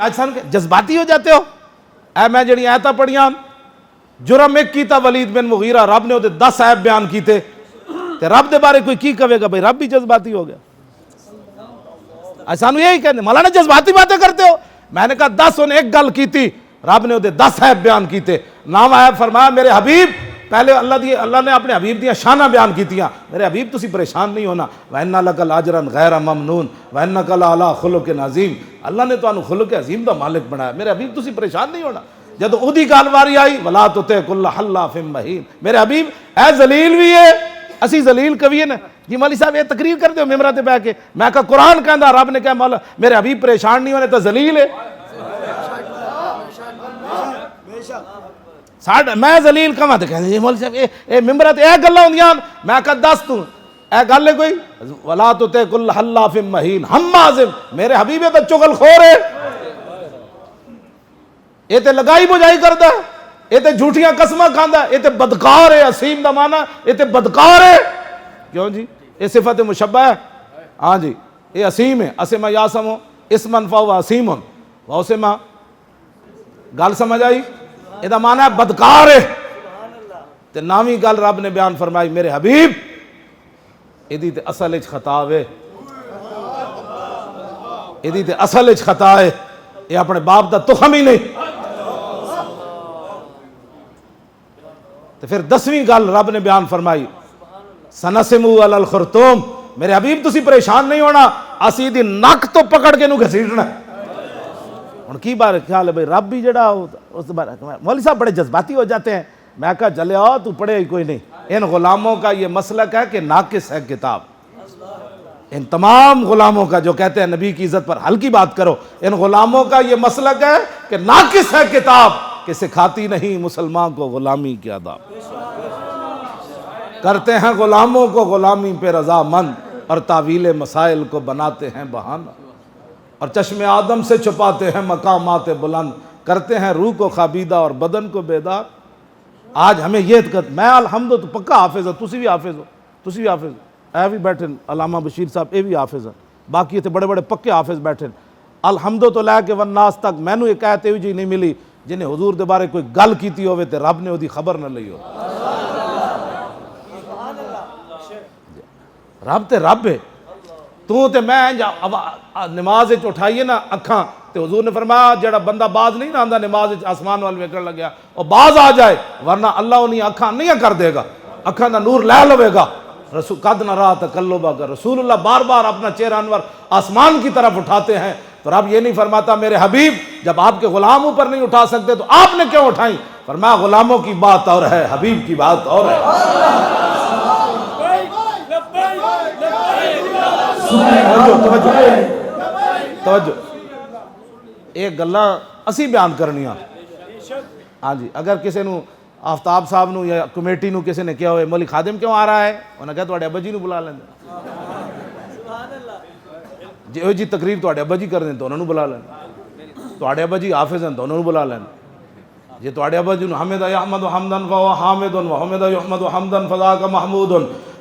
آج سن کے جذباتی ہو جاتے ہو. اے میں جڑی آیتاں پڑھیاں جرم ایک کیتا ولید بن مغیرہ, رب نے وہ 10 عیب بیان کیتے تے رب دے بارے کوئی کی کہے گا بھائی رب بھی جذباتی ہو گیا. سانو یہی کہنے مولانا جذباتی باتیں کرتے ہو. میں نے کہا 10 انہیں ایک گل کی تھی, رب نے وہ 10 عیب بیان کیتے. نام عیب فرمایا میرے حبیب, پہلے اللہ نے اپنے حبیب دیا شانہ بیان کیتیاں. میرے حبیب تسی پریشان نہیں ہونا, وَإِنَّ لَكَ لَأَجْرًا غَيْرَ مَمْنُونَ وَإِنَّكَ لَعَلَىٰ خُلُقٍ عَظِيمٍ. اللہ نے تو خلق عظیم دا مالک بنایا. میرے حبیب تسی پریشان نہیں ہونا. جب اودی گل واری آئی وَلَا تُطِعْ كُلَّ حَلَّافٍ مَّهِينٍ, میرے حبیب اے ذلیل بھی ہے, اسی ذلیل کبھی ہے نا. جی مولوی صاحب یہ تقریر کرتے ہو ممبر تے بیٹھ کے, میں کہا قرآن کہندا, رب نے کہا مولا میرے حبیب پریشان نہیں ہونے تو ذلیل ہے. میں ذلیل کہاں تے کہندے جی مولوی صاحب اے ممبر تے اے گلاں ہوندیاں. میں کہا دس تو اے گل ہے کوئی, ولا تطع کل حلاف مہین حماز, میرے حبیب تے چغل خور ہے, یہ تے لگائی بجائی کردا ہے, یہ تے جھوٹیاں قسماں کھاندا ہے, یہ تے بدکار ہے. اسیم دا معنی یہ تے بدکار ہے. کیوں جی یہ صفت مشبہ ہے. ہاں جی یہ اسیم ہے. اسما یاسم اسمن فهو اسیم واسما, گل سمجھ آئی؟ یہ دا معنی ہے بدکار ہے. تے نامی گل رب نے بیان فرمائی میرے حبیب ایدی تے اصل اچ خطا ہے, ایدی تے اصل اچ خطا ہے, یہ اپنے باپ دا تخم ہی نہیں. تو پھر 10ویں گل رب نے بیان فرمائی سنسمو علی الخرطوم, میرے حبیب تسی پریشان نہیں ہونا, اسی دی نک تو پکڑ کے نو گھسیٹنا. ان کی بار خیال ہے بھئی رب بھی جڑا اس بار مولوی صاحب بڑے جذباتی ہو جاتے ہیں. میں کہا چلے آؤ تو پڑھے ہی کوئی نہیں. ان غلاموں کا یہ مسلک ہے کہ ناقص ہے کتاب. ان تمام غلاموں کا جو کہتے ہیں نبی کی عزت پر ہلکی بات کرو, ان غلاموں کا یہ مسلک ہے کہ ناقص ہے کتاب, کہ سکھاتی نہیں مسلمان کو غلامی کے آداب. کرتے ہیں غلاموں کو غلامی پہ رضا مند, اور تعویل مسائل کو بناتے ہیں بہانہ, اور چشم آدم سے چھپاتے ہیں مقامات بلند, کرتے ہیں روح کو خابیدہ اور بدن کو بیدار. آج ہمیں یہ میں الحمد تو پکا حافظ ہوں, تسی بھی حافظ ہو, تسی بھی حافظ ہو, اے بھی بیٹھے علامہ بشیر صاحب اے بھی حافظ ہیں, باقی تے بڑے بڑے پکے حافظ بیٹھے. الحمد تو لے کے والناس تک مینوں ایک آیت جی نہیں ملی جنہیں حضور دے بارے کوئی گل کیتی ہوئے تے رب نے وہ دی خبر نہ لئی ہو. رب تے رب ہے. تو تے میں نماز اٹھائیے نا اکھاں, تے حضور نے فرمایا جڑا بندہ باز نہیں آندا نماز آسمان وال ویکھن لگیا اور باز آ جائے, ورنہ اللہ انہیں اکھاں نہیں کر دے گا, اکھاں دا نور لے لوے گا. رسول قد نرا تقلبک, رسول اللہ بار بار اپنا چہرہ انور آسمان کی طرف اٹھاتے ہیں. تو رب یہ نہیں فرماتا میرے حبیب جب آپ کے غلام اوپر نہیں اٹھا سکتے تو آپ نے کیوں اٹھائیں؟ فرمایا غلاموں کی بات اور ہے, حبیب کی بات اور ہے. توجہ ایک گلاں اسی بیان کرنیاں. ہاں جی اگر کسی نو آفتاب صاحب نو یا کمیٹی نو کسی نے کیا ہوئے مولی خادم کیوں آ رہا ہے, انہوں نے کہا تواڈے ابا جی نو بلا لیں جی, جی تقریر تواڈے ابا جی کر دیں تو انہوں نے بلا لیں, تواڈے ابا جی حافظ ہیں تو انہوں نے بلا لیں جی, تواڈے ابا جی نو حمد یحمد حمدن فهو حامد وحمد یحمد حمدن فذاک محمود,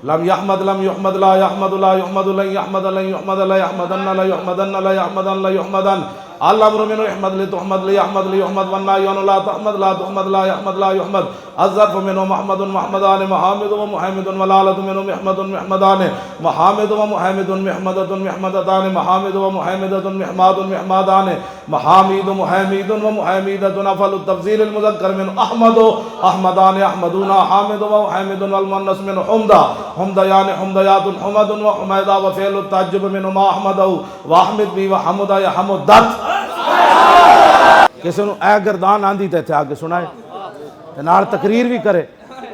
لم يحمد لم يحمد لا يحمد لا يحمد لن يحمد لن يحمد لا يحمدن لا يحمدن لا يحمدن لا يحمدن. الامر منه يحمد لتحمد ليحمد ليحمد والنهي عنه لا تحمد لا تحمد لا يحمد لا يحمد. الظرف منه محمد محمدان محامد ومحمد والآلة منه محمد محمدان محامد ومحمد محمدة محمدتان محامد ومحمدة محماد محمدان محامد محمد ومحمدة. أفل التفضيل المذكر من أحمد أحمدان أحمدون حامد ومحمد والمؤنث من حمدا حمديان حمديات حمد وحميدا. وفعل التعجب منه ما أحمده وأحمد بي وحمدا يحمدت. کسی نو اے گردان آندھی تے تھے آگے سنائے تے نال تقریر بھی کرے.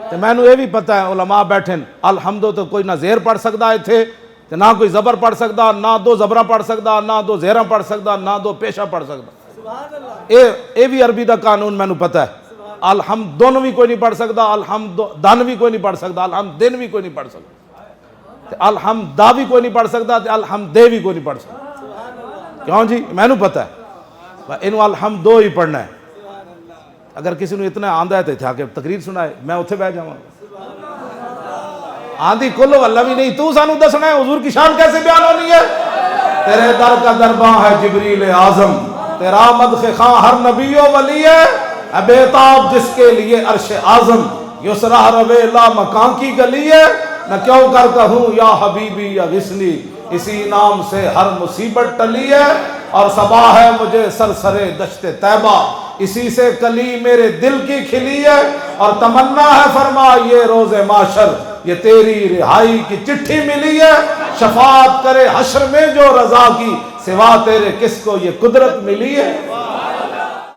تے میں نو یہ بھی پتہ ہے علماء بیٹھن الحمدو تو کوئی نہ زیر پڑھ سکتا ہے تھے تے نہ کوئی زبر پڑھ سکتا, نہ 2 زبراں پڑھ سکتا, نہ 2 زیراں پڑھ سکتا, نہ 2 پیشہ پڑھ سکتا. اے بھی عربی دا قانون میں نو پتہ ہے. الحمد دون بھی کوئی نہیں پڑھ سکتا, الحمد دن بھی کوئی نہیں پڑھ سکتا, الحمد دن بھی کوئی نہیں پڑھ سکتا, الحمد دا بھی کوئی نہیں پڑھ سکتا, الحمد دے بھی کوئی نہیں پڑھ سکتا. کیوں جی میں نو پتہ ہے انہوں الحمد 2 ہی پڑھنا ہے. اگر کسی نے اتنا آندہ ہے تو کہ تقریر سنائے میں اتھے بیٹھ جاؤں. آندھی کلو اللہ بھی نہیں, تو سانو دسنا ہے حضور کی شان کیسے بیان ہونی ہے. تیرے در کا درباں ہے جبریل اعظم, تیرا مدح خواں ہر نبی و ولی ہے، اے بیتاب جس کے لیے عرش اعظم یسرا روے لا مکان کی گلی ہے، نہ کیوں کر کہوں یا حبیبی یا غسلی، اسی نام سے ہر مصیبت ٹلی ہے، اور صبا ہے مجھے سرسرے دشت طیبہ، اسی سے کلی میرے دل کی کھلی ہے، اور تمنا ہے فرما یہ روز معاشر یہ تیری رہائی کی چٹھی ملی ہے، شفاعت کرے حشر میں جو رضا کی، سوا تیرے کس کو یہ قدرت ملی ہے۔